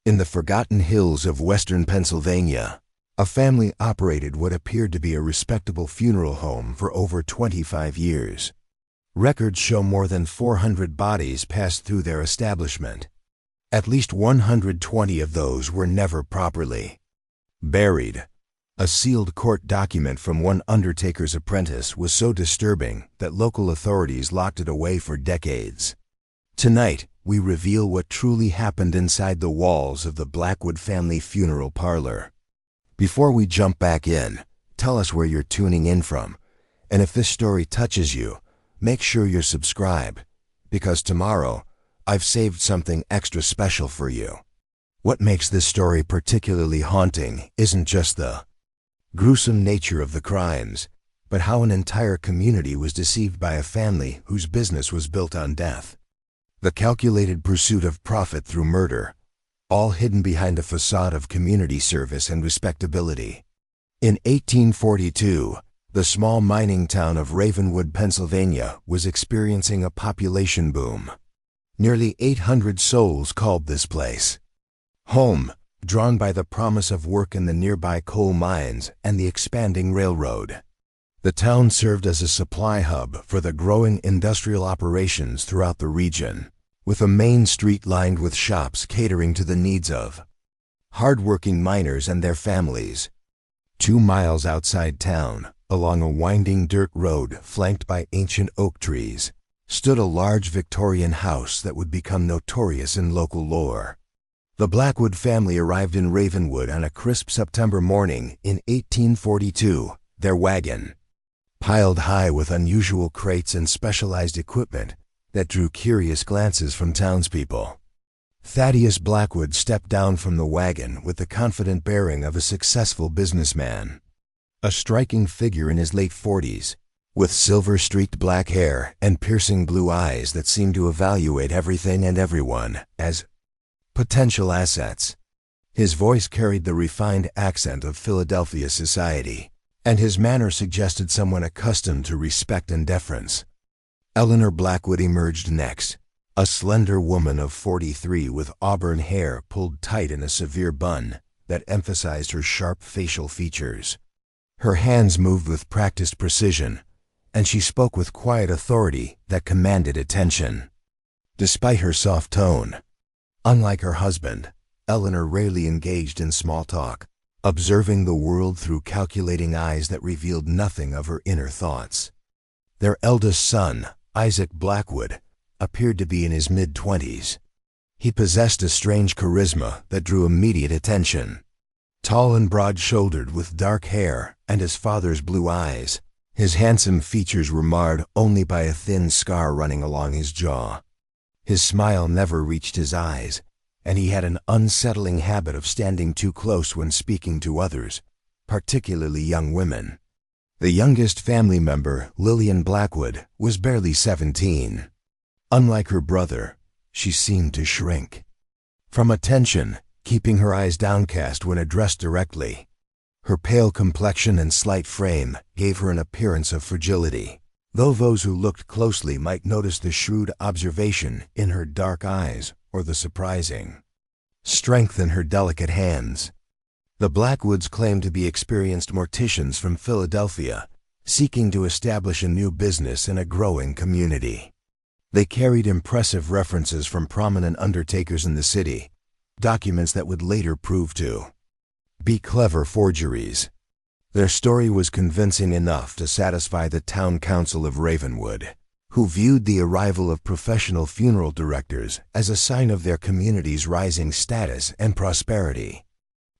In the forgotten hills of western Pennsylvania, a family operated what appeared to be a respectable funeral home for over 25 years. Records show more than 400 bodies passed through their establishment. At least 120 of those were never properly buried. A sealed court document from one undertaker's apprentice was so disturbing that local authorities locked it away for decades. Tonight, we reveal what truly happened inside the walls of the Blackwood Family Funeral Parlor. Before we jump back in, tell us where you're tuning in from, and if this story touches you, make sure you're subscribed, because tomorrow, I've saved something extra special for you. What makes this story particularly haunting isn't just the gruesome nature of the crimes, but how an entire community was deceived by a family whose business was built on death. The calculated pursuit of profit through murder, all hidden behind a facade of community service and respectability. In 1842, the small mining town of Ravenwood, Pennsylvania, was experiencing a population boom. Nearly 800 souls called this place home, drawn by the promise of work in the nearby coal mines and the expanding railroad. The town served as a supply hub for the growing industrial operations throughout the region, with a main street lined with shops catering to the needs of hardworking miners and their families. 2 miles outside town, along a winding dirt road flanked by ancient oak trees, stood a large Victorian house that would become notorious in local lore. The Blackwood family arrived in Ravenwood on a crisp September morning in 1842, their wagon piled high with unusual crates and specialized equipment that drew curious glances from townspeople. Thaddeus Blackwood stepped down from the wagon with the confident bearing of a successful businessman. A striking figure in his late 40s, with silver-streaked black hair and piercing blue eyes that seemed to evaluate everything and everyone as potential assets. His voice carried the refined accent of Philadelphia society, and his manner suggested someone accustomed to respect and deference. Eleanor Blackwood emerged next, a slender woman of 43 with auburn hair pulled tight in a severe bun that emphasized her sharp facial features. Her hands moved with practiced precision, and she spoke with quiet authority that commanded attention. Despite her soft tone, unlike her husband, Eleanor rarely engaged in small talk, observing the world through calculating eyes that revealed nothing of her inner thoughts. Their eldest son, Isaac Blackwood, appeared to be in his mid-20s. He possessed a strange charisma that drew immediate attention. Tall and broad-shouldered with dark hair and his father's blue eyes, his handsome features were marred only by a thin scar running along his jaw. His smile never reached his eyes, and he had an unsettling habit of standing too close when speaking to others, particularly young women. The youngest family member, Lillian Blackwood, was barely 17. Unlike her brother, she seemed to shrink from attention, keeping her eyes downcast when addressed directly. Her pale complexion and slight frame gave her an appearance of fragility, though those who looked closely might notice the shrewd observation in her dark eyes or the surprising strength in her delicate hands. The Blackwoods claimed to be experienced morticians from Philadelphia, seeking to establish a new business in a growing community. They carried impressive references from prominent undertakers in the city, documents that would later prove to be clever forgeries. Their story was convincing enough to satisfy the town council of Ravenwood, who viewed the arrival of professional funeral directors as a sign of their community's rising status and prosperity.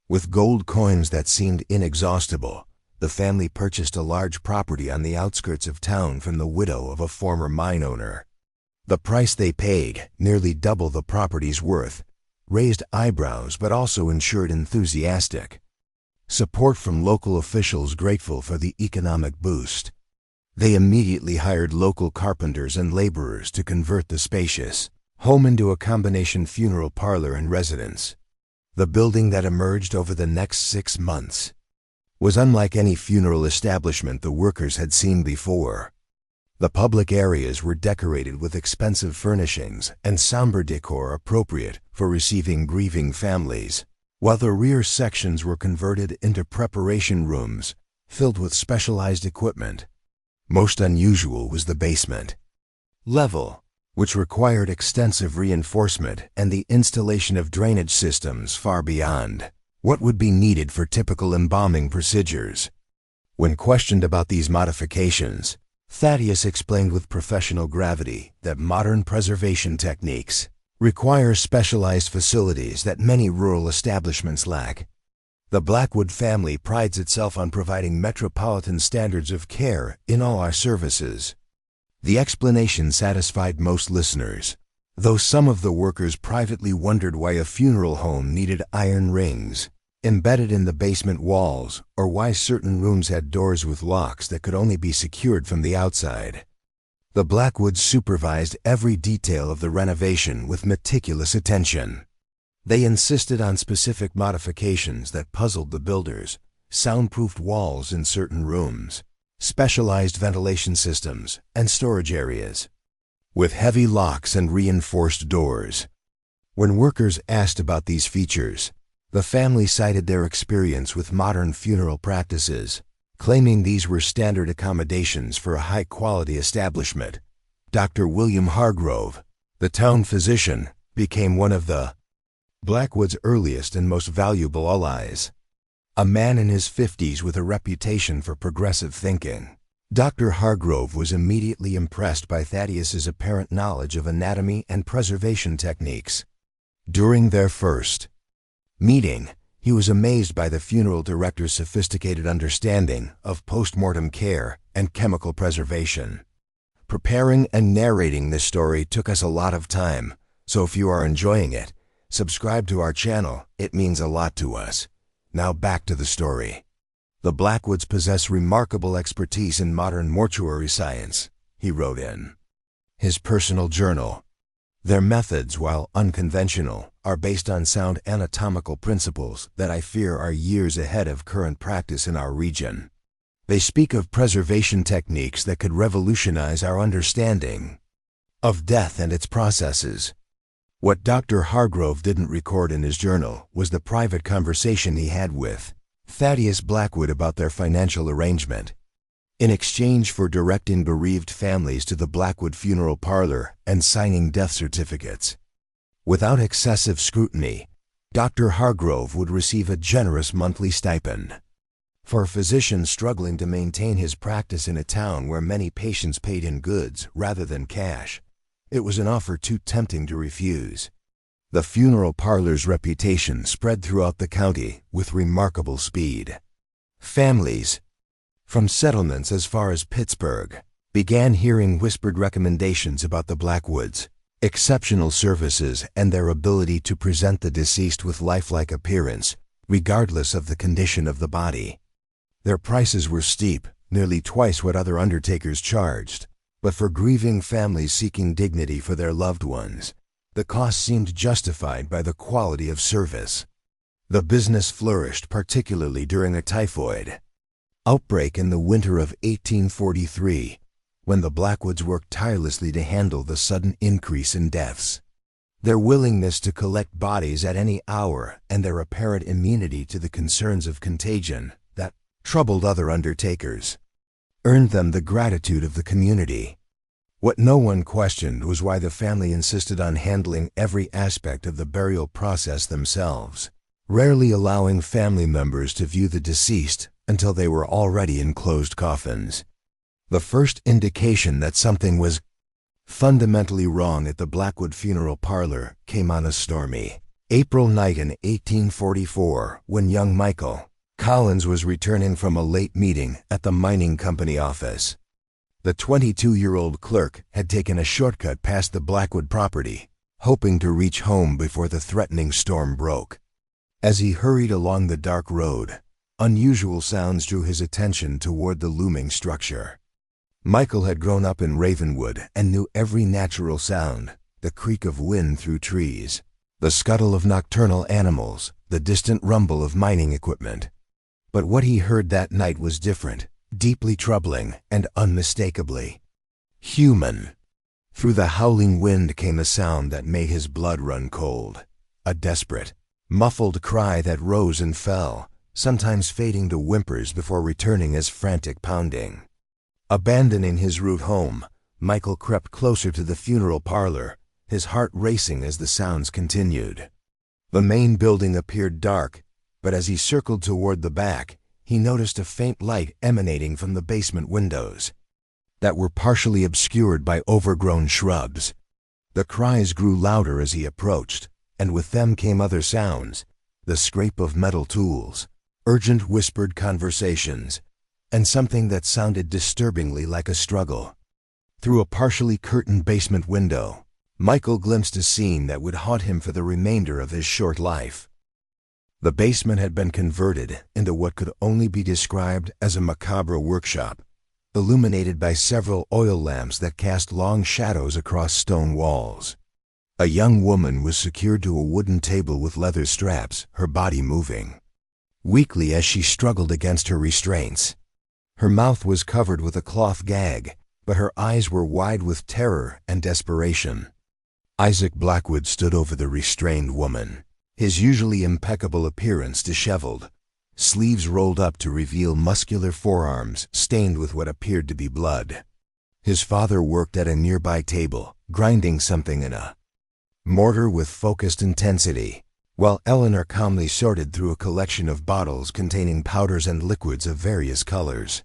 With gold coins that seemed inexhaustible, the family purchased a large property on the outskirts of town from the widow of a former mine owner. The price they paid, nearly double the property's worth, raised eyebrows but also ensured enthusiastic support from local officials grateful for the economic boost. They immediately hired local carpenters and laborers to convert the spacious home into a combination funeral parlor and residence. The building that emerged over the next 6 months was unlike any funeral establishment the workers had seen before. The public areas were decorated with expensive furnishings and somber decor appropriate for receiving grieving families, while the rear sections were converted into preparation rooms filled with specialized equipment. Most unusual was the basement level, which required extensive reinforcement and the installation of drainage systems far beyond what would be needed for typical embalming procedures. When questioned about these modifications, Thaddeus explained with professional gravity that modern preservation techniques require specialized facilities that many rural establishments lack. The Blackwood family prides itself on providing metropolitan standards of care in all our services. The explanation satisfied most listeners, though some of the workers privately wondered why a funeral home needed iron rings embedded in the basement walls, or why certain rooms had doors with locks that could only be secured from the outside. The Blackwoods supervised every detail of the renovation with meticulous attention. They insisted on specific modifications that puzzled the builders: soundproofed walls in certain rooms, specialized ventilation systems, and storage areas with heavy locks and reinforced doors. When workers asked about these features, the family cited their experience with modern funeral practices, claiming these were standard accommodations for a high-quality establishment. Dr. William Hargrove, the town physician, became one of the Blackwood's earliest and most valuable allies. A man in his 50s with a reputation for progressive thinking, Dr. Hargrove was immediately impressed by Thaddeus's apparent knowledge of anatomy and preservation techniques. During their first meeting, he was amazed by the funeral director's sophisticated understanding of post-mortem care and chemical preservation. Preparing and narrating this story took us a lot of time, so if you are enjoying it, subscribe to our channel. It means a lot to us. Now back to the story. The Blackwoods possess remarkable expertise in modern mortuary science, he wrote in his personal journal. Their methods, while unconventional, are based on sound anatomical principles that I fear are years ahead of current practice in our region. They speak of preservation techniques that could revolutionize our understanding of death and its processes. What Dr. Hargrove didn't record in his journal was the private conversation he had with Thaddeus Blackwood about their financial arrangement. In exchange for directing bereaved families to the Blackwood Funeral Parlor and signing death certificates, without excessive scrutiny, Dr. Hargrove would receive a generous monthly stipend. For a physician struggling to maintain his practice in a town where many patients paid in goods rather than cash, it was an offer too tempting to refuse. The funeral parlor's reputation spread throughout the county with remarkable speed. Families from settlements as far as Pittsburgh began hearing whispered recommendations about the Blackwoods' exceptional services and their ability to present the deceased with lifelike appearance, regardless of the condition of the body. Their prices were steep, nearly twice what other undertakers charged, but for grieving families seeking dignity for their loved ones, the cost seemed justified by the quality of service. The business flourished particularly during a typhoid outbreak in the winter of 1843, when the Blackwoods worked tirelessly to handle the sudden increase in deaths. Their willingness to collect bodies at any hour and their apparent immunity to the concerns of contagion that troubled other undertakers earned them the gratitude of the community. What no one questioned was why the family insisted on handling every aspect of the burial process themselves, rarely allowing family members to view the deceased until they were already in closed coffins. The first indication that something was fundamentally wrong at the Blackwood Funeral Parlor came on a stormy April night in 1844 when young Michael Collins was returning from a late meeting at the mining company office. The 22-year-old clerk had taken a shortcut past the Blackwood property, hoping to reach home before the threatening storm broke. As he hurried along the dark road, unusual sounds drew his attention toward the looming structure. Michael had grown up in Ravenwood and knew every natural sound: the creak of wind through trees, the scuttle of nocturnal animals, the distant rumble of mining equipment. But what he heard that night was different, deeply troubling, and unmistakably Human. Through the howling wind came a sound that made his blood run cold. A desperate, muffled cry that rose and fell, sometimes fading to whimpers before returning as frantic pounding. Abandoning his route home, Michael crept closer to the funeral parlor, his heart racing as the sounds continued. The main building appeared dark, but as he circled toward the back, he noticed a faint light emanating from the basement windows that were partially obscured by overgrown shrubs. The cries grew louder as he approached, and with them came other sounds, the scrape of metal tools, urgent whispered conversations, and something that sounded disturbingly like a struggle. Through a partially curtained basement window, Michael glimpsed a scene that would haunt him for the remainder of his short life. The basement had been converted into what could only be described as a macabre workshop, illuminated by several oil lamps that cast long shadows across stone walls. A young woman was secured to a wooden table with leather straps, her body moving weakly as she struggled against her restraints. Her mouth was covered with a cloth gag, but her eyes were wide with terror and desperation. Isaac Blackwood stood over the restrained woman, his usually impeccable appearance disheveled, sleeves rolled up to reveal muscular forearms stained with what appeared to be blood. His father worked at a nearby table, grinding something in a mortar with focused intensity, while Eleanor calmly sorted through a collection of bottles containing powders and liquids of various colors.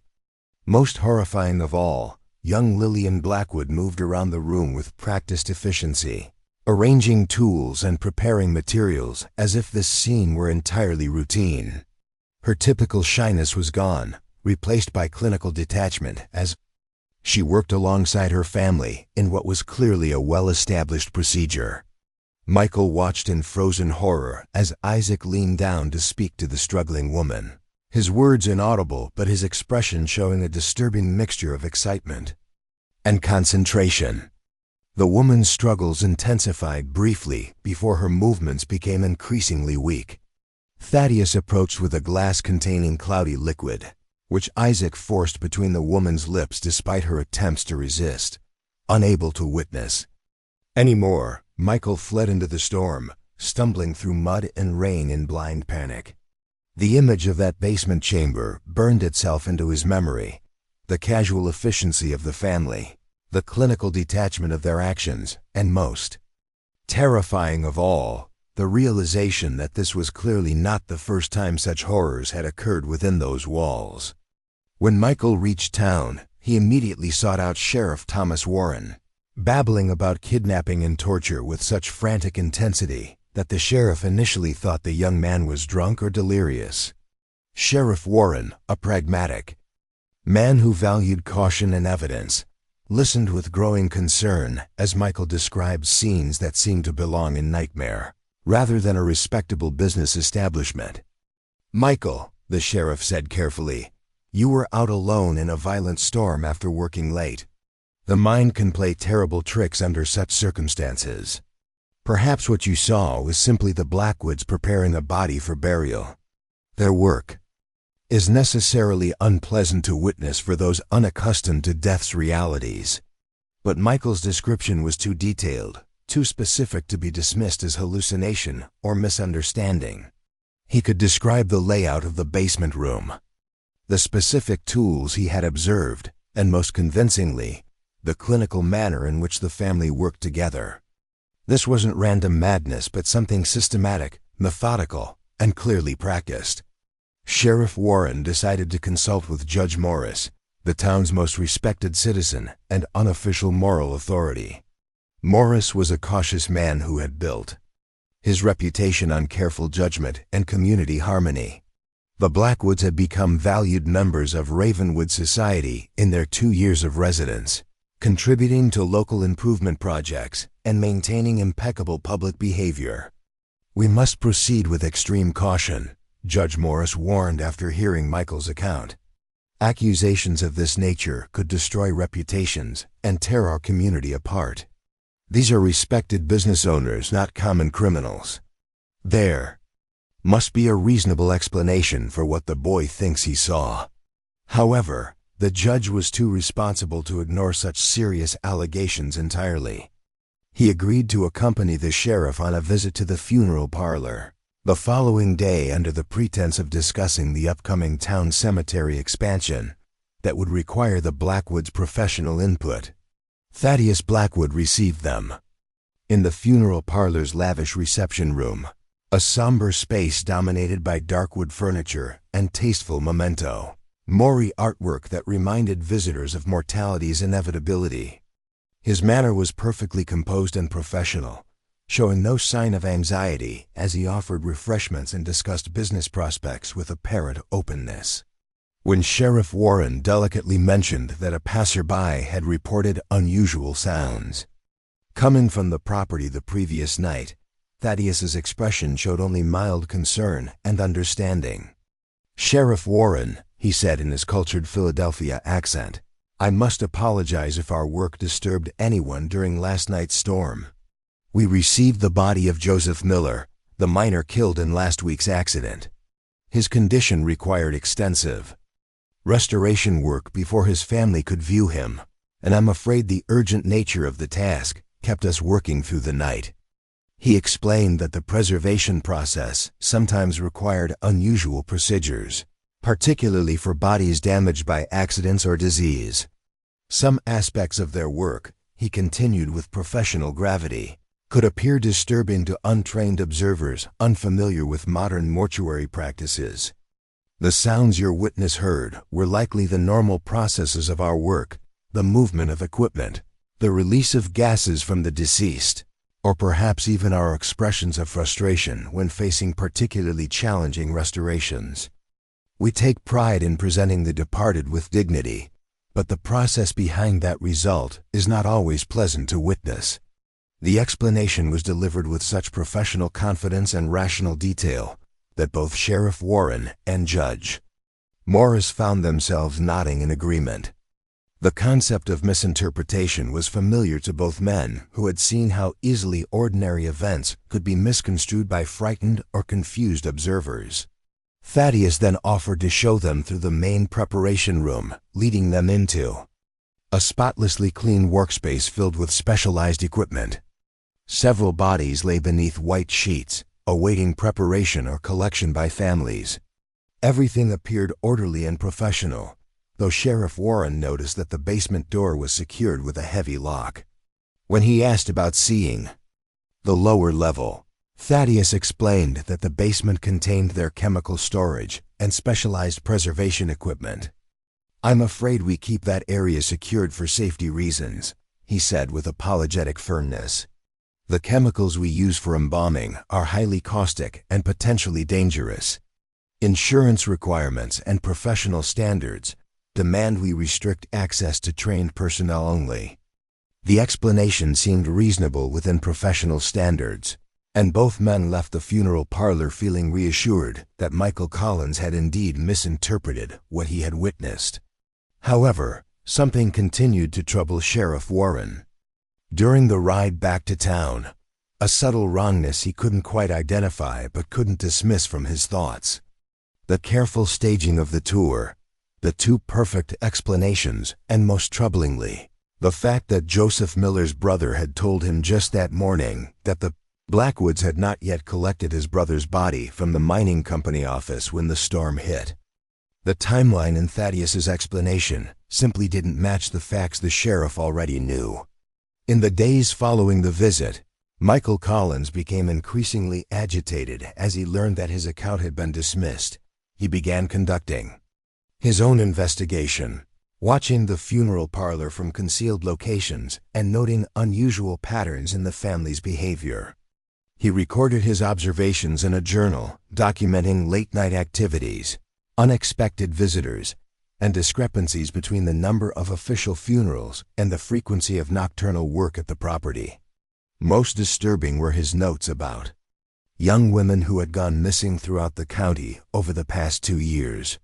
Most horrifying of all, young Lillian Blackwood moved around the room with practiced efficiency, arranging tools and preparing materials as if this scene were entirely routine. Her typical shyness was gone, replaced by clinical detachment as she worked alongside her family in what was clearly a well-established procedure. Michael watched in frozen horror as Isaac leaned down to speak to the struggling woman, his words inaudible but his expression showing a disturbing mixture of excitement and concentration. The woman's struggles intensified briefly before her movements became increasingly weak. Thaddeus approached with a glass containing cloudy liquid, which Isaac forced between the woman's lips despite her attempts to resist. Unable to witness anymore, Michael fled into the storm, stumbling through mud and rain in blind panic. The image of that basement chamber burned itself into his memory, the casual efficiency of the family, the clinical detachment of their actions, and most terrifying of all, the realization that this was clearly not the first time such horrors had occurred within those walls. When Michael reached town, he immediately sought out Sheriff Thomas Warren, babbling about kidnapping and torture with such frantic intensity that the sheriff initially thought the young man was drunk or delirious. Sheriff Warren, a pragmatic man who valued caution and evidence, listened with growing concern as Michael described scenes that seemed to belong in nightmare, rather than a respectable business establishment. "Michael," the sheriff said carefully, "you were out alone in a violent storm after working late. The mind can play terrible tricks under such circumstances. Perhaps what you saw was simply the Blackwoods preparing a body for burial. Their work is necessarily unpleasant to witness for those unaccustomed to death's realities." But Michael's description was too detailed, too specific to be dismissed as hallucination or misunderstanding. He could describe the layout of the basement room, the specific tools he had observed, and most convincingly, the clinical manner in which the family worked together. This wasn't random madness, but something systematic, methodical, and clearly practiced. Sheriff Warren decided to consult with Judge Morris, the town's most respected citizen and unofficial moral authority. Morris was a cautious man who had built his reputation on careful judgment and community harmony. The Blackwoods had become valued members of Ravenwood society in their 2 years of residence, contributing to local improvement projects and maintaining impeccable public behavior. "We must proceed with extreme caution," Judge Morris warned after hearing Michael's account. "Accusations of this nature could destroy reputations and tear our community apart. These are respected business owners, not common criminals. There must be a reasonable explanation for what the boy thinks he saw. However, The judge was too responsible to ignore such serious allegations entirely. He agreed to accompany the sheriff on a visit to the funeral parlor. The following day, under the pretense of discussing the upcoming town cemetery expansion that would require the Blackwood's professional input, Thaddeus Blackwood received them. In the funeral parlor's lavish reception room, a somber space dominated by dark wood furniture and tasteful memento mori artwork that reminded visitors of mortality's inevitability. His manner was perfectly composed and professional, showing no sign of anxiety as he offered refreshments and discussed business prospects with apparent openness. When Sheriff Warren delicately mentioned that a passerby had reported unusual sounds coming from the property the previous night, Thaddeus's expression showed only mild concern and understanding. "Sheriff Warren," he said in his cultured Philadelphia accent, "I must apologize if our work disturbed anyone during last night's storm. We received the body of Joseph Miller, the miner killed in last week's accident. His condition required extensive restoration work before his family could view him, and I'm afraid the urgent nature of the task kept us working through the night." He explained that the preservation process sometimes required unusual procedures, particularly for bodies damaged by accidents or disease. Some aspects of their work, he continued with professional gravity, could appear disturbing to untrained observers unfamiliar with modern mortuary practices. "The sounds your witness heard were likely the normal processes of our work, the movement of equipment, the release of gases from the deceased, or perhaps even our expressions of frustration when facing particularly challenging restorations. We take pride in presenting the departed with dignity, but the process behind that result is not always pleasant to witness." The explanation was delivered with such professional confidence and rational detail that both Sheriff Warren and Judge Morris found themselves nodding in agreement. The concept of misinterpretation was familiar to both men who had seen how easily ordinary events could be misconstrued by frightened or confused observers. Thaddeus then offered to show them through the main preparation room, leading them into a spotlessly clean workspace filled with specialized equipment. Several bodies lay beneath white sheets, awaiting preparation or collection by families. Everything appeared orderly and professional, though Sheriff Warren noticed that the basement door was secured with a heavy lock. When he asked about seeing the lower level, Thaddeus explained that the basement contained their chemical storage and specialized preservation equipment. "I'm afraid we keep that area secured for safety reasons," he said with apologetic firmness. "The chemicals we use for embalming are highly caustic and potentially dangerous. Insurance requirements and professional standards demand we restrict access to trained personnel only." The explanation seemed reasonable within professional standards, and both men left the funeral parlor feeling reassured that Michael Collins had indeed misinterpreted what he had witnessed. However, something continued to trouble Sheriff Warren. During the ride back to town, a subtle wrongness he couldn't quite identify but couldn't dismiss from his thoughts. The careful staging of the tour, the two perfect explanations, and most troublingly, the fact that Joseph Miller's brother had told him just that morning that the Blackwoods had not yet collected his brother's body from the mining company office when the storm hit. The timeline in Thaddeus's explanation simply didn't match the facts the sheriff already knew. In the days following the visit, Michael Collins became increasingly agitated as he learned that his account had been dismissed. He began conducting his own investigation, watching the funeral parlor from concealed locations and noting unusual patterns in the family's behavior. He recorded his observations in a journal, documenting late-night activities, unexpected visitors, and discrepancies between the number of official funerals and the frequency of nocturnal work at the property. Most disturbing were his notes about young women who had gone missing throughout the county over the past 2 years.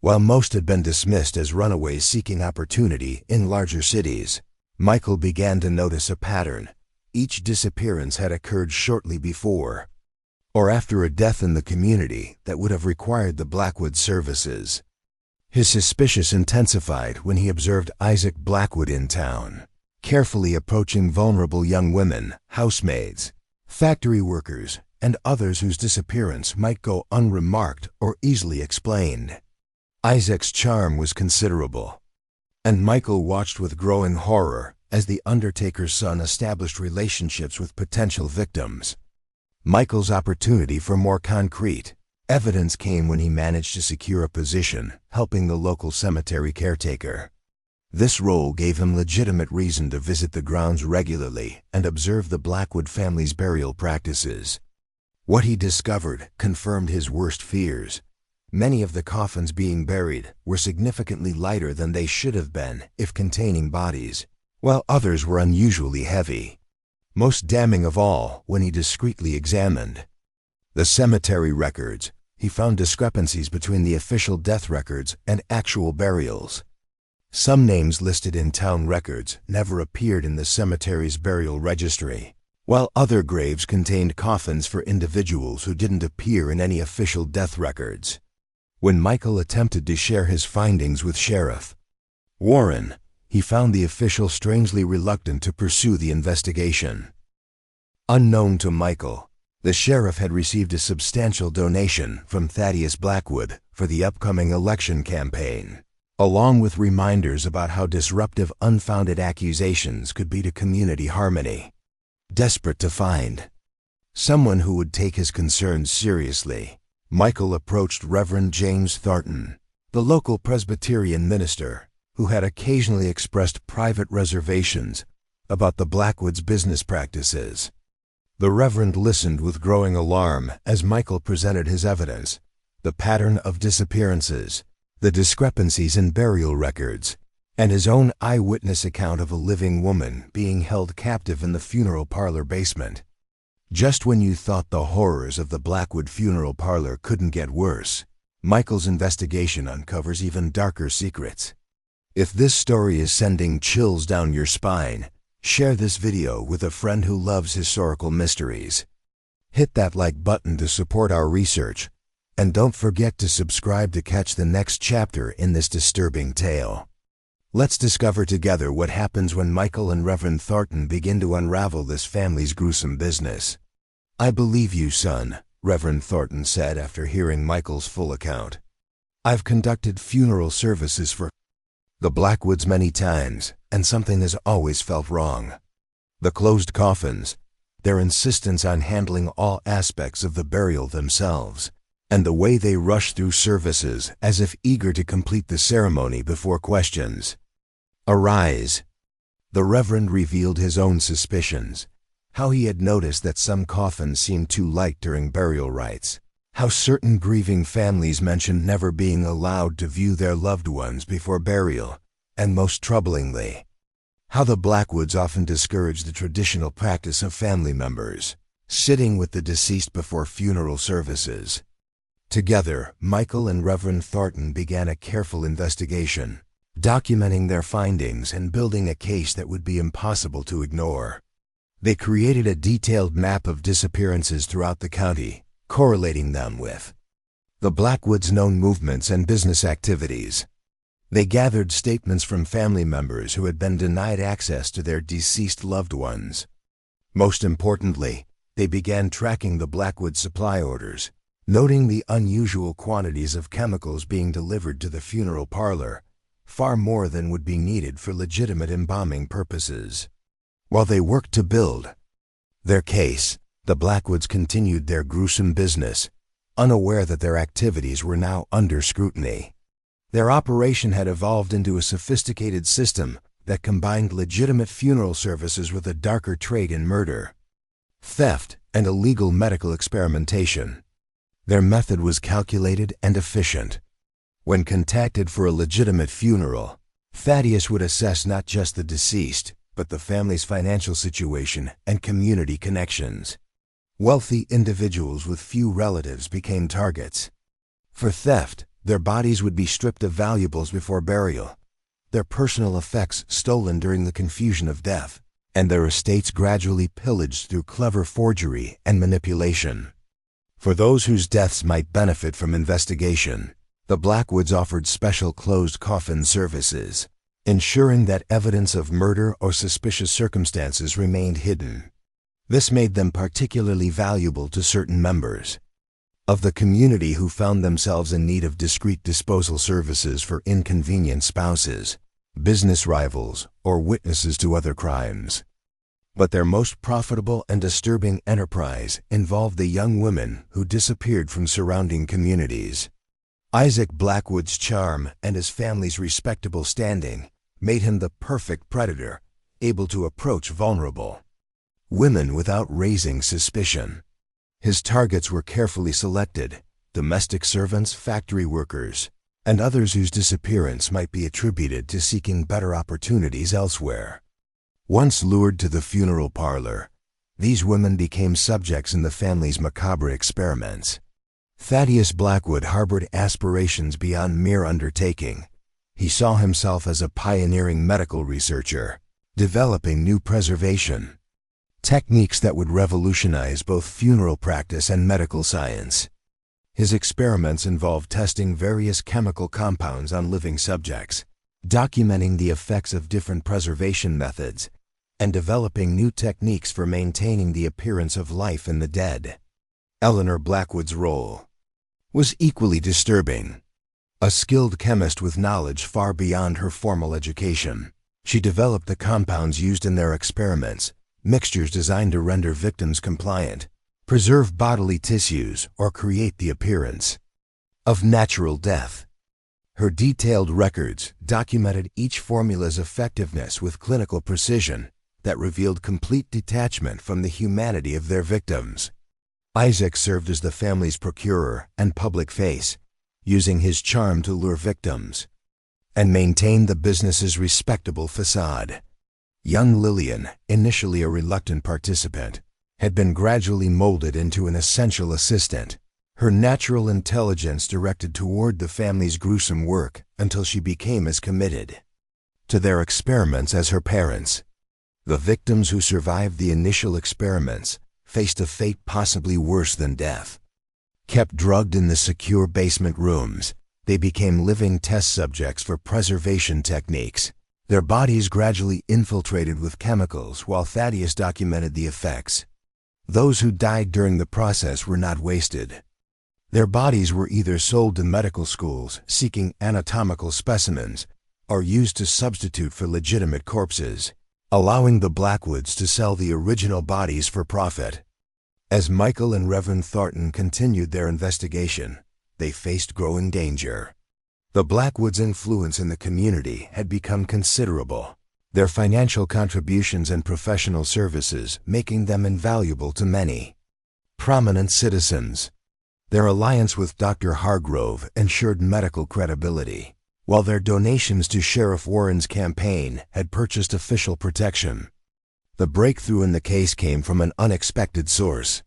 While most had been dismissed as runaways seeking opportunity in larger cities, Michael began to notice a pattern. Each disappearance had occurred shortly before or after a death in the community that would have required the Blackwood services. His suspicion intensified when he observed Isaac Blackwood in town, carefully approaching vulnerable young women, housemaids, factory workers, and others whose disappearance might go unremarked or easily explained. Isaac's charm was considerable, and Michael watched with growing horror as the undertaker's son established relationships with potential victims. Michael's opportunity for more concrete evidence came when he managed to secure a position helping the local cemetery caretaker. This role gave him legitimate reason to visit the grounds regularly and observe the Blackwood family's burial practices. What he discovered confirmed his worst fears. Many of the coffins being buried were significantly lighter than they should have been if containing bodies, while others were unusually heavy. Most damning of all, when he discreetly examined the cemetery records, he found discrepancies between the official death records and actual burials. Some names listed in town records never appeared in the cemetery's burial registry, while other graves contained coffins for individuals who didn't appear in any official death records. When Michael attempted to share his findings with Sheriff Warren, he found the official strangely reluctant to pursue the investigation. Unknown to Michael, the sheriff had received a substantial donation from Thaddeus Blackwood for the upcoming election campaign, along with reminders about how disruptive unfounded accusations could be to community harmony. Desperate to find someone who would take his concerns seriously, Michael approached Reverend James Thornton, the local Presbyterian minister, who had occasionally expressed private reservations about the Blackwoods' business practices. The Reverend listened with growing alarm as Michael presented his evidence: the pattern of disappearances, the discrepancies in burial records, and his own eyewitness account of a living woman being held captive in the funeral parlor basement. Just when you thought the horrors of the Blackwood Funeral Parlor couldn't get worse, Michael's investigation uncovers even darker secrets. If this story is sending chills down your spine, share this video with a friend who loves historical mysteries. Hit that like button to support our research, and don't forget to subscribe to catch the next chapter in this disturbing tale. Let's discover together what happens when Michael and Reverend Thornton begin to unravel this family's gruesome business. "I believe you, son," Reverend Thornton said after hearing Michael's full account. "I've conducted funeral services for the Blackwoods many times, and something has always felt wrong. The closed coffins, their insistence on handling all aspects of the burial themselves, and the way they rush through services as if eager to complete the ceremony before questions arise." The Reverend revealed his own suspicions, how he had noticed that some coffins seemed too light during burial rites, how certain grieving families mentioned never being allowed to view their loved ones before burial, and most troublingly, how the Blackwoods often discouraged the traditional practice of family members sitting with the deceased before funeral services. Together, Michael and Reverend Thornton began a careful investigation, documenting their findings and building a case that would be impossible to ignore. They created a detailed map of disappearances throughout the county, correlating them with the Blackwoods' known movements and business activities. They gathered statements from family members who had been denied access to their deceased loved ones. Most importantly, they began tracking the Blackwood supply orders, noting the unusual quantities of chemicals being delivered to the funeral parlor, far more than would be needed for legitimate embalming purposes. While they worked to build their case, the Blackwoods continued their gruesome business, unaware that their activities were now under scrutiny. Their operation had evolved into a sophisticated system that combined legitimate funeral services with a darker trade in murder, theft, and illegal medical experimentation. Their method was calculated and efficient. When contacted for a legitimate funeral, Thaddeus would assess not just the deceased, but the family's financial situation and community connections. Wealthy individuals with few relatives became targets. For theft, their bodies would be stripped of valuables before burial, their personal effects stolen during the confusion of death, and their estates gradually pillaged through clever forgery and manipulation. For those whose deaths might benefit from investigation, The Blackwoods offered special closed coffin services, ensuring that evidence of murder or suspicious circumstances remained hidden. This made them particularly valuable to certain members of the community who found themselves in need of discreet disposal services for inconvenient spouses, business rivals, or witnesses to other crimes. But their most profitable and disturbing enterprise involved the young women who disappeared from surrounding communities. Isaac Blackwood's charm and his family's respectable standing made him the perfect predator, able to approach vulnerable women without raising suspicion. His targets were carefully selected: domestic servants, factory workers, and others whose disappearance might be attributed to seeking better opportunities elsewhere. Once lured to the funeral parlor, these women became subjects in the family's macabre experiments. Thaddeus Blackwood harbored aspirations beyond mere undertaking. He saw himself as a pioneering medical researcher, developing new preservation techniques that would revolutionize both funeral practice and medical science. His experiments involved testing various chemical compounds on living subjects, documenting the effects of different preservation methods, and developing new techniques for maintaining the appearance of life in the dead. Eleanor Blackwood's role was equally disturbing. A skilled chemist with knowledge far beyond her formal education, she developed the compounds used in their experiments, mixtures designed to render victims compliant, preserve bodily tissues, or create the appearance of natural death. Her detailed records documented each formula's effectiveness with clinical precision that revealed complete detachment from the humanity of their victims. Isaac served as the family's procurer and public face, using his charm to lure victims and maintain the business's respectable facade. Young Lillian, initially a reluctant participant, had been gradually molded into an essential assistant, her natural intelligence directed toward the family's gruesome work until she became as committed to their experiments as her parents. The victims who survived the initial experiments faced a fate possibly worse than death. Kept drugged in the secure basement rooms, they became living test subjects for preservation techniques. Their bodies gradually infiltrated with chemicals while Thaddeus documented the effects. Those who died during the process were not wasted. Their bodies were either sold to medical schools seeking anatomical specimens or used to substitute for legitimate corpses, allowing the Blackwoods to sell the original bodies for profit. As Michael and Reverend Thornton continued their investigation, they faced growing danger. The Blackwoods' influence in the community had become considerable, their financial contributions and professional services making them invaluable to many prominent citizens. Their alliance with Dr. Hargrove ensured medical credibility, while their donations to Sheriff Warren's campaign had purchased official protection. The breakthrough in the case came from an unexpected source.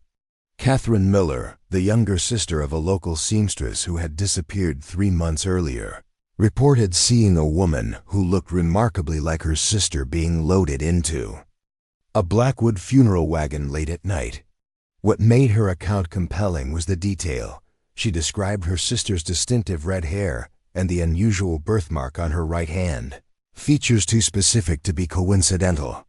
Catherine Miller, the younger sister of a local seamstress who had disappeared 3 months earlier, reported seeing a woman who looked remarkably like her sister being loaded into a Blackwood funeral wagon late at night. What made her account compelling was the detail. She described her sister's distinctive red hair and the unusual birthmark on her right hand, features too specific to be coincidental.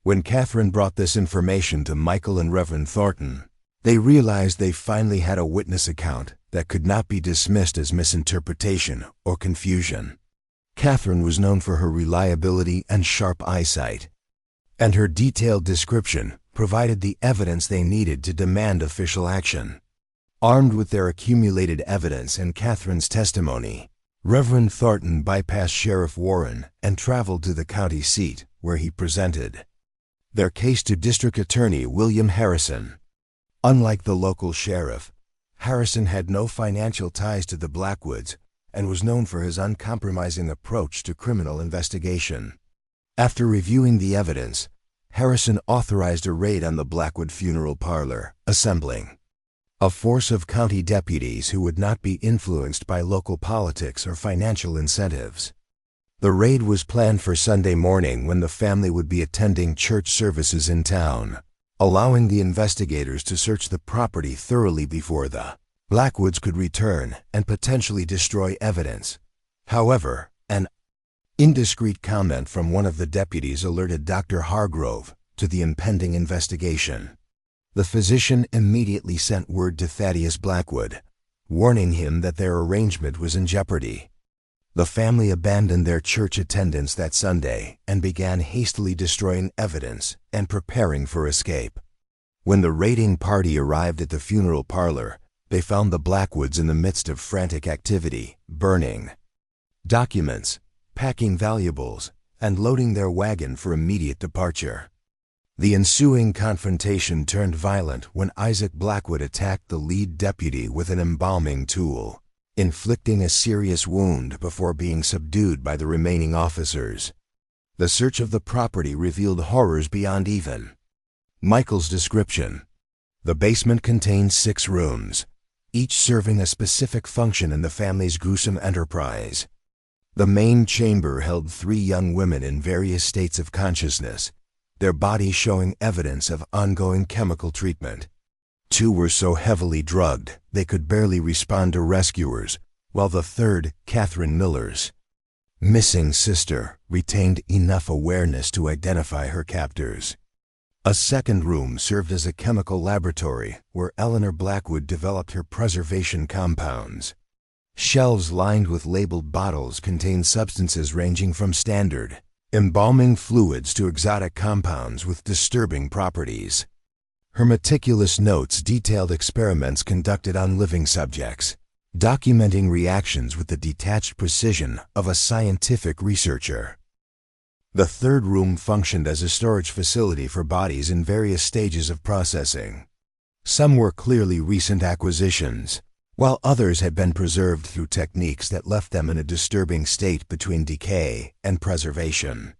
When Catherine brought this information to Michael and Reverend Thornton, they realized they finally had a witness account that could not be dismissed as misinterpretation or confusion. Catherine was known for her reliability and sharp eyesight, and her detailed description provided the evidence they needed to demand official action. Armed with their accumulated evidence and Catherine's testimony, Reverend Thornton bypassed Sheriff Warren and traveled to the county seat, where he presented their case to District Attorney William Harrison. Unlike the local sheriff, Harrison had no financial ties to the Blackwoods and was known for his uncompromising approach to criminal investigation. After reviewing the evidence, Harrison authorized a raid on the Blackwood Funeral Parlor, assembling a force of county deputies who would not be influenced by local politics or financial incentives. The raid was planned for Sunday morning when the family would be attending church services in town, allowing the investigators to search the property thoroughly before the Blackwoods could return and potentially destroy evidence. However, an indiscreet comment from one of the deputies alerted Dr. Hargrove to the impending investigation. The physician immediately sent word to Thaddeus Blackwood, warning him that their arrangement was in jeopardy. The family abandoned their church attendance that Sunday and began hastily destroying evidence and preparing for escape. When the raiding party arrived at the funeral parlor, they found the Blackwoods in the midst of frantic activity, burning documents, packing valuables, and loading their wagon for immediate departure. The ensuing confrontation turned violent when Isaac Blackwood attacked the lead deputy with an embalming tool, inflicting a serious wound before being subdued by the remaining officers. The search of the property revealed horrors beyond even Michael's description. The basement contained 6 rooms, each serving a specific function in the family's gruesome enterprise. The main chamber held 3 young women in various states of consciousness, their bodies showing evidence of ongoing chemical treatment. 2 were so heavily drugged they could barely respond to rescuers, while the third, Catherine Miller's missing sister, retained enough awareness to identify her captors. A second room served as a chemical laboratory where Eleanor Blackwood developed her preservation compounds. Shelves lined with labeled bottles contained substances ranging from standard embalming fluids to exotic compounds with disturbing properties. Her meticulous notes detailed experiments conducted on living subjects, documenting reactions with the detached precision of a scientific researcher. The third room functioned as a storage facility for bodies in various stages of processing. Some were clearly recent acquisitions, while others had been preserved through techniques that left them in a disturbing state between decay and preservation.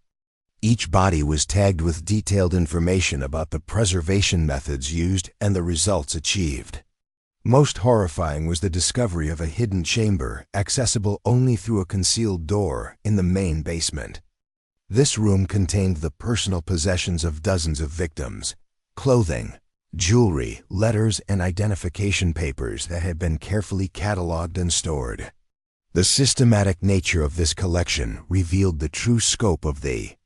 Each body was tagged with detailed information about the preservation methods used and the results achieved. Most horrifying was the discovery of a hidden chamber accessible only through a concealed door in the main basement. This room contained the personal possessions of dozens of victims, clothing, jewelry, letters, and identification papers that had been carefully cataloged and stored. The systematic nature of this collection revealed the true scope of the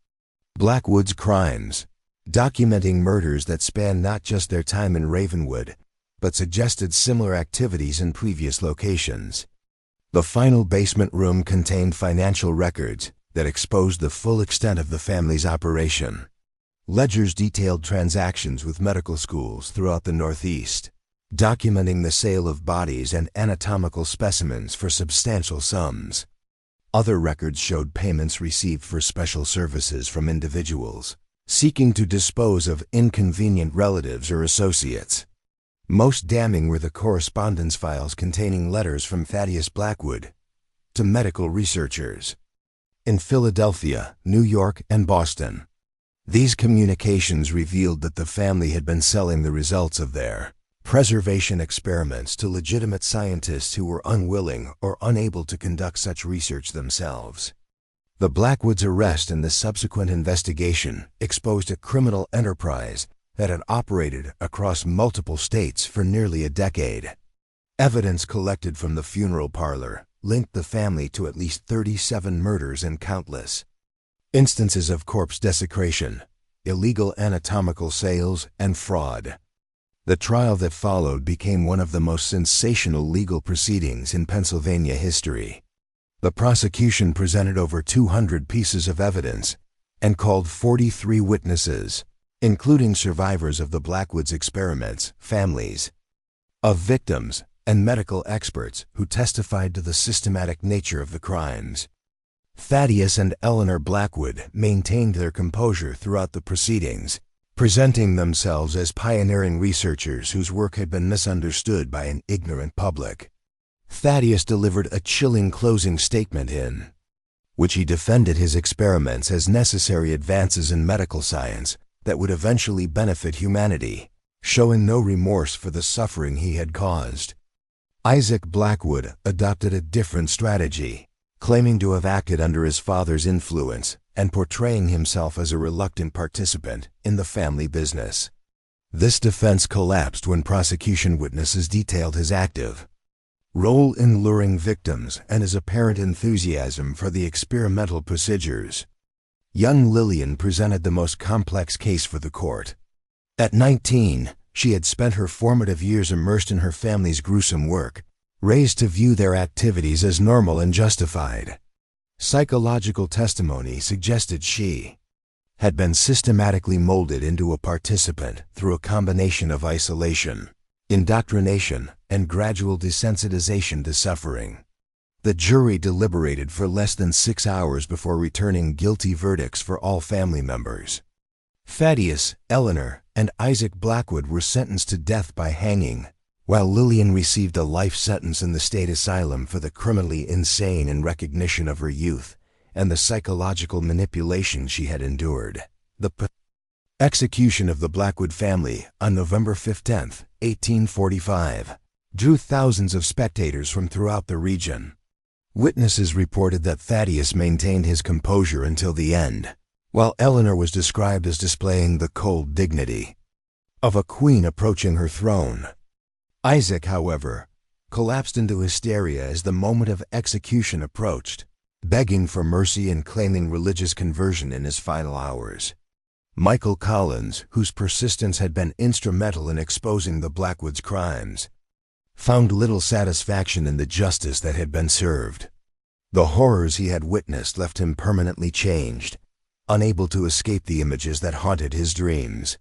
Blackwood's crimes, documenting murders that spanned not just their time in Ravenwood, but suggested similar activities in previous locations. The final basement room contained financial records that exposed the full extent of the family's operation. Ledgers detailed transactions with medical schools throughout the Northeast, documenting the sale of bodies and anatomical specimens for substantial sums. Other records showed payments received for special services from individuals seeking to dispose of inconvenient relatives or associates. Most damning were the correspondence files containing letters from Thaddeus Blackwood to medical researchers in Philadelphia, New York, and Boston. These communications revealed that the family had been selling the results of their preservation experiments to legitimate scientists who were unwilling or unable to conduct such research themselves. The Blackwoods' arrest and the subsequent investigation exposed a criminal enterprise that had operated across multiple states for nearly a decade. Evidence collected from the funeral parlor linked the family to at least 37 murders and countless instances of corpse desecration, illegal anatomical sales, and fraud. The trial that followed became one of the most sensational legal proceedings in Pennsylvania history. The prosecution presented over 200 pieces of evidence and called 43 witnesses, including survivors of the Blackwoods experiments, families of victims, and medical experts who testified to the systematic nature of the crimes. Thaddeus and Eleanor Blackwood maintained their composure throughout the proceedings, presenting themselves as pioneering researchers whose work had been misunderstood by an ignorant public. Thaddeus delivered a chilling closing statement in which he defended his experiments as necessary advances in medical science that would eventually benefit humanity, showing no remorse for the suffering he had caused. Isaac Blackwood adopted a different strategy, claiming to have acted under his father's influence and portraying himself as a reluctant participant in the family business. This defense collapsed when prosecution witnesses detailed his active, role in luring victims, and his apparent enthusiasm for the experimental procedures. Young Lillian presented the most complex case for the court. At 19, she had spent her formative years immersed in her family's gruesome work, raised to view their activities as normal and justified. Psychological testimony suggested she had been systematically molded into a participant through a combination of isolation, indoctrination, and gradual desensitization to suffering. The jury deliberated for less than 6 hours before returning guilty verdicts for all family members. Thaddeus, Eleanor, and Isaac Blackwood were sentenced to death by hanging, while Lillian received a life sentence in the state asylum for the criminally insane in recognition of her youth and the psychological manipulation she had endured. The execution of the Blackwood family on November 15, 1845, drew thousands of spectators from throughout the region. Witnesses reported that Thaddeus maintained his composure until the end, while Eleanor was described as displaying the cold dignity of a queen approaching her throne. Isaac, however, collapsed into hysteria as the moment of execution approached, begging for mercy and claiming religious conversion in his final hours. Michael Collins, whose persistence had been instrumental in exposing the Blackwoods' crimes, found little satisfaction in the justice that had been served. The horrors he had witnessed left him permanently changed, unable to escape the images that haunted his dreams.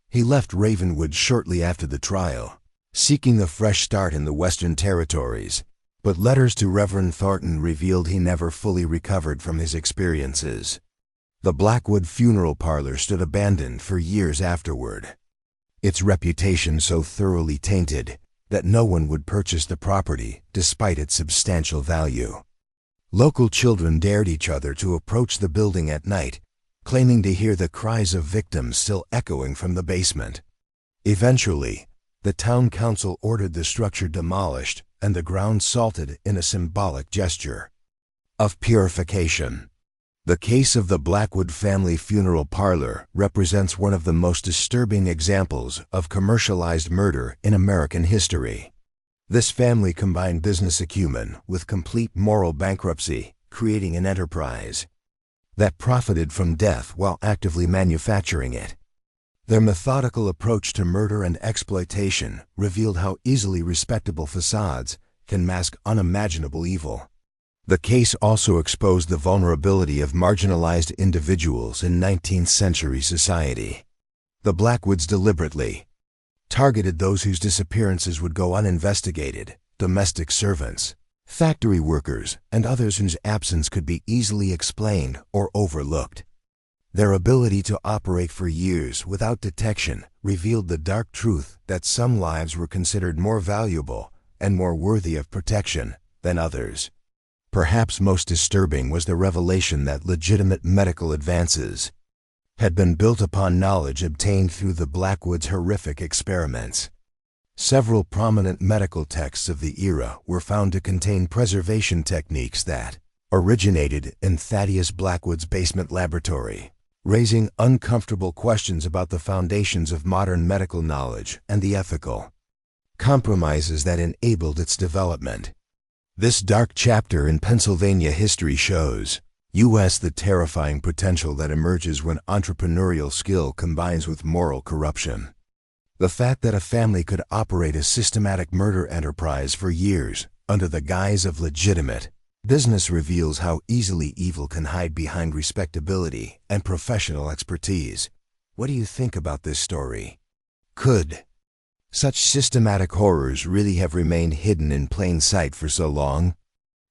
He left Ravenwood shortly after the trial, seeking a fresh start in the Western Territories, but letters to Reverend Thornton revealed he never fully recovered from his experiences. The Blackwood Funeral Parlor stood abandoned for years afterward, its reputation so thoroughly tainted that no one would purchase the property despite its substantial value. Local children dared each other to approach the building at night, claiming to hear the cries of victims still echoing from the basement. Eventually, the town council ordered the structure demolished and the ground salted in a symbolic gesture of purification. The case of the Blackwood Family Funeral Parlor represents one of the most disturbing examples of commercialized murder in American history. This family combined business acumen with complete moral bankruptcy, creating an enterprise that profited from death while actively manufacturing it. Their methodical approach to murder and exploitation revealed how easily respectable facades can mask unimaginable evil. The case also exposed the vulnerability of marginalized individuals in 19th century society. The Blackwoods deliberately targeted those whose disappearances would go uninvestigated: domestic servants, factory workers, and others whose absence could be easily explained or overlooked. Their ability to operate for years without detection revealed the dark truth that some lives were considered more valuable and more worthy of protection than others. Perhaps most disturbing was the revelation that legitimate medical advances had been built upon knowledge obtained through the Blackwoods' horrific experiments. Several prominent medical texts of the era were found to contain preservation techniques that originated in Thaddeus Blackwood's basement laboratory, raising uncomfortable questions about the foundations of modern medical knowledge and the ethical compromises that enabled its development. This dark chapter in Pennsylvania history shows U.S. the terrifying potential that emerges when entrepreneurial skill combines with moral corruption. The fact that a family could operate a systematic murder enterprise for years under the guise of legitimate business reveals how easily evil can hide behind respectability and professional expertise. What do you think about this story? Could such systematic horrors really have remained hidden in plain sight for so long?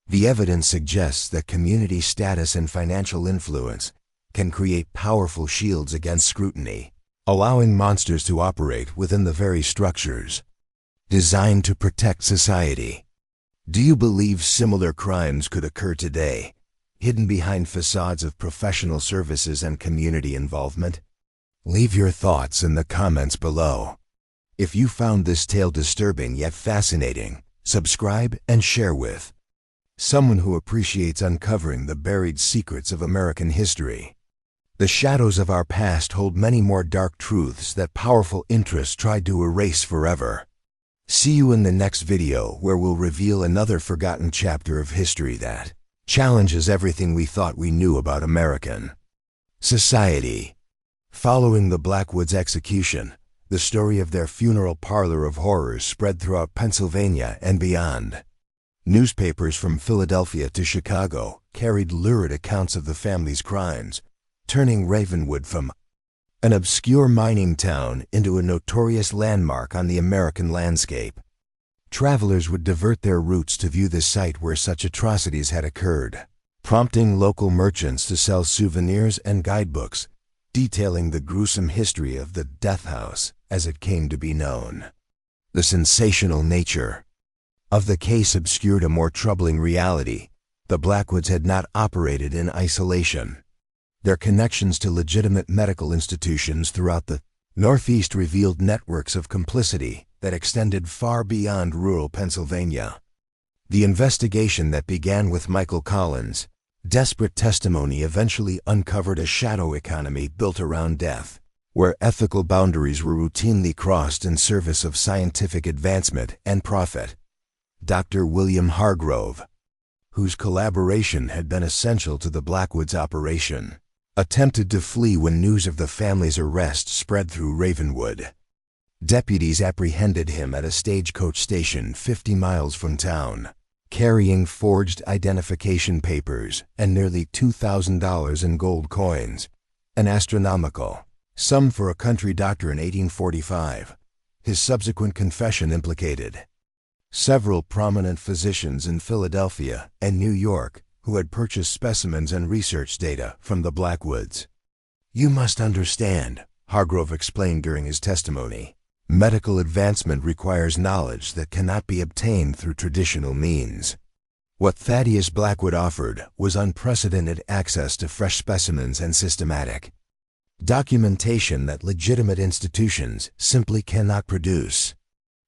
The evidence suggests that community status and financial influence can create powerful shields against scrutiny, allowing monsters to operate within the very structures designed to protect society. Do you believe similar crimes could occur today, hidden behind facades of professional services and community involvement? Leave your thoughts in the comments below. If you found this tale disturbing yet fascinating, subscribe and share with someone who appreciates uncovering the buried secrets of American history. The shadows of our past hold many more dark truths that powerful interests tried to erase forever. See you in the next video, where we'll reveal another forgotten chapter of history that challenges everything we thought we knew about American society. Following the Blackwoods' execution, the story of their funeral parlor of horrors spread throughout Pennsylvania and beyond. Newspapers from Philadelphia to Chicago carried lurid accounts of the family's crimes, turning Ravenwood from an obscure mining town into a notorious landmark on the American landscape. Travelers would divert their routes to view the site where such atrocities had occurred, prompting local merchants to sell souvenirs and guidebooks detailing the gruesome history of the death house, as it came to be known. The sensational nature of the case obscured a more troubling reality. The Blackwoods had not operated in isolation. Their connections to legitimate medical institutions throughout the Northeast revealed networks of complicity that extended far beyond rural Pennsylvania. The investigation that began with Michael Collins' desperate testimony eventually uncovered a shadow economy built around death, where ethical boundaries were routinely crossed in service of scientific advancement and profit. Dr. William Hargrove, whose collaboration had been essential to the Blackwoods' operation, attempted to flee when news of the family's arrest spread through Ravenwood. Deputies apprehended him at a stagecoach station 50 miles from town, carrying forged identification papers and nearly $2,000 in gold coins, an astronomical sum for a country doctor in 1845. His subsequent confession implicated several prominent physicians in Philadelphia and New York who had purchased specimens and research data from the Blackwoods. "You must understand," Hargrove explained during his testimony, "medical advancement requires knowledge that cannot be obtained through traditional means." What Thaddeus Blackwood offered was unprecedented access to fresh specimens and systematic documentation that legitimate institutions simply cannot produce.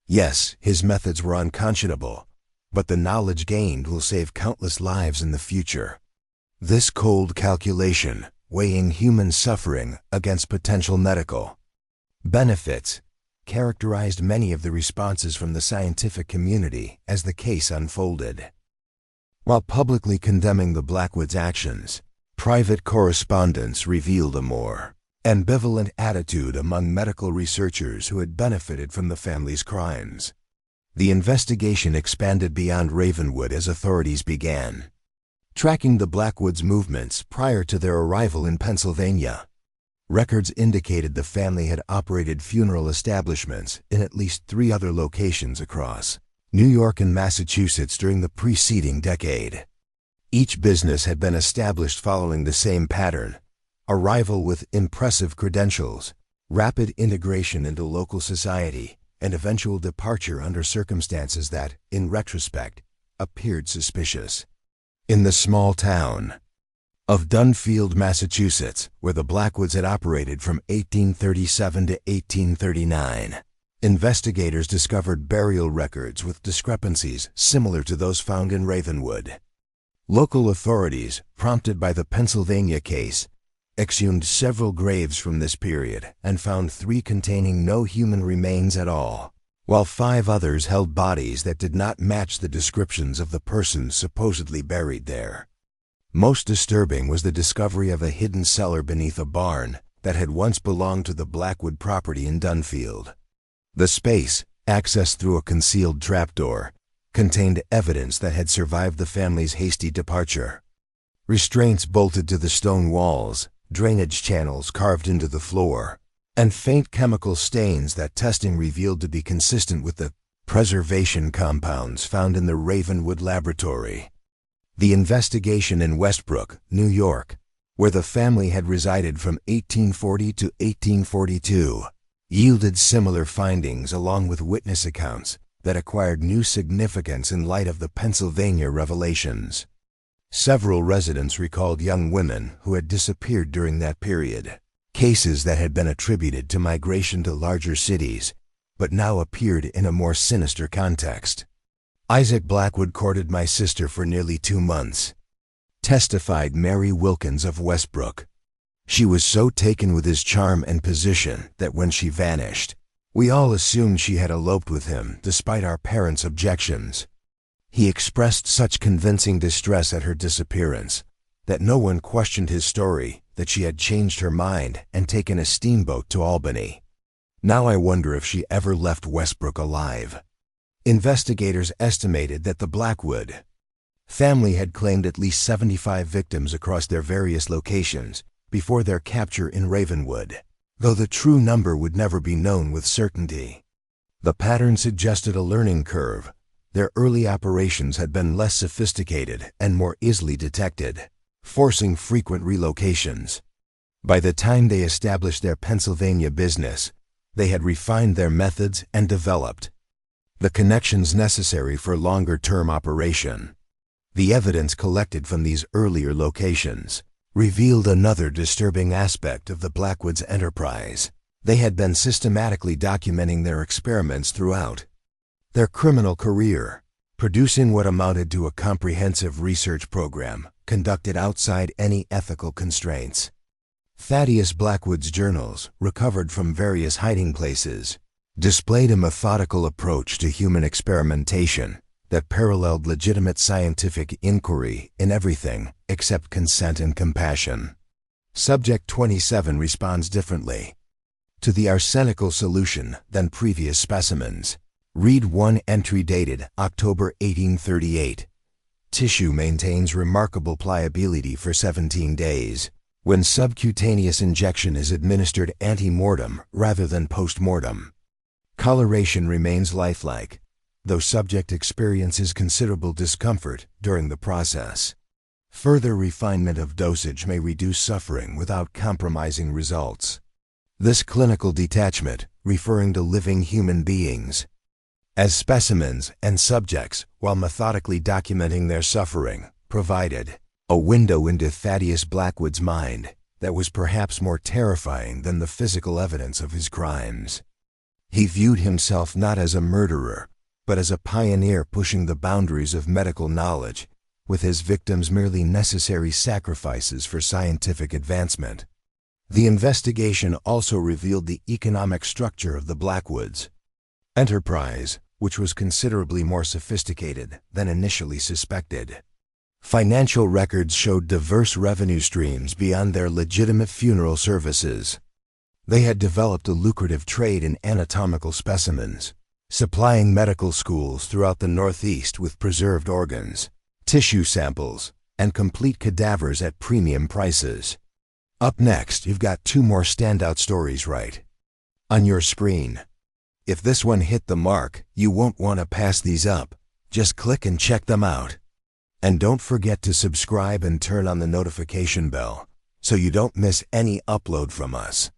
Yes, his methods were unconscionable, but the knowledge gained will save countless lives in the future. This cold calculation, weighing human suffering against potential medical benefits, characterized many of the responses from the scientific community as the case unfolded. While publicly condemning the Blackwoods' actions, private correspondence revealed a more ambivalent attitude among medical researchers who had benefited from the family's crimes. The investigation expanded beyond Ravenwood as authorities began tracking the Blackwoods' movements prior to their arrival in Pennsylvania. Records indicated the family had operated funeral establishments in at least 3 other locations across New York and Massachusetts during the preceding decade. Each business had been established following the same pattern: arrival with impressive credentials, rapid integration into local society, and eventual departure under circumstances that, in retrospect, appeared suspicious. In the small town of Dunfield, Massachusetts, where the Blackwoods had operated from 1837 to 1839, investigators discovered burial records with discrepancies similar to those found in Ravenwood. Local authorities, prompted by the Pennsylvania case, exhumed several graves from this period and found 3 containing no human remains at all, while 5 others held bodies that did not match the descriptions of the persons supposedly buried there. Most disturbing was the discovery of a hidden cellar beneath a barn that had once belonged to the Blackwood property in Dunfield. The space, accessed through a concealed trapdoor, contained evidence that had survived the family's hasty departure. Restraints bolted to the stone walls, drainage channels carved into the floor, and faint chemical stains that testing revealed to be consistent with the preservation compounds found in the Ravenwood laboratory. The investigation in Westbrook, New York, where the family had resided from 1840 to 1842, yielded similar findings along with witness accounts that acquired new significance in light of the Pennsylvania revelations. Several residents recalled young women who had disappeared during that period, cases that had been attributed to migration to larger cities, but now appeared in a more sinister context. "Isaac Blackwood courted my sister for nearly 2 months," testified Mary Wilkins of Westbrook. "She was so taken with his charm and position that when she vanished, We all assumed she had eloped with him, despite our parents' objections. He expressed such convincing distress at her disappearance that no one questioned his story that she had changed her mind and taken a steamboat to Albany. Now I wonder if she ever left Westbrook alive. Investigators estimated that the Blackwood family had claimed at least 75 victims across their various locations before their capture in Ravenwood, though the true number would never be known with certainty. The pattern suggested a learning curve. Their early operations had been less sophisticated and more easily detected, forcing frequent relocations. By the time they established their Pennsylvania business, they had refined their methods and developed the connections necessary for longer-term operation. The evidence collected from these earlier locations revealed another disturbing aspect of the Blackwoods' enterprise. They had been systematically documenting their experiments throughout their criminal career, producing what amounted to a comprehensive research program conducted outside any ethical constraints. Thaddeus Blackwood's journals, recovered from various hiding places, displayed a methodical approach to human experimentation that paralleled legitimate scientific inquiry in everything except consent and compassion. Subject 27 responds differently to the arsenical solution than previous specimens. Read one entry dated October 1838. Tissue maintains remarkable pliability for 17 days. When subcutaneous injection is administered ante-mortem rather than post-mortem. Coloration remains lifelike, though subject experiences considerable discomfort during the process. Further refinement of dosage may reduce suffering without compromising results. This clinical detachment, referring to living human beings as specimens and subjects while methodically documenting their suffering, provided a window into Thaddeus Blackwood's mind that was perhaps more terrifying than the physical evidence of his crimes. He viewed himself not as a murderer, but as a pioneer pushing the boundaries of medical knowledge, with his victims merely necessary sacrifices for scientific advancement. The investigation also revealed the economic structure of the Blackwoods' enterprise, which was considerably more sophisticated than initially suspected. Financial records showed diverse revenue streams beyond their legitimate funeral services. They had developed a lucrative trade in anatomical specimens, supplying medical schools throughout the Northeast with preserved organs, tissue samples, and complete cadavers at premium prices. Up next, you've got two more standout stories right on your screen. If this one hit the mark, you won't want to pass these up. Just click and check them out. And don't forget to subscribe and turn on the notification bell so you don't miss any upload from us.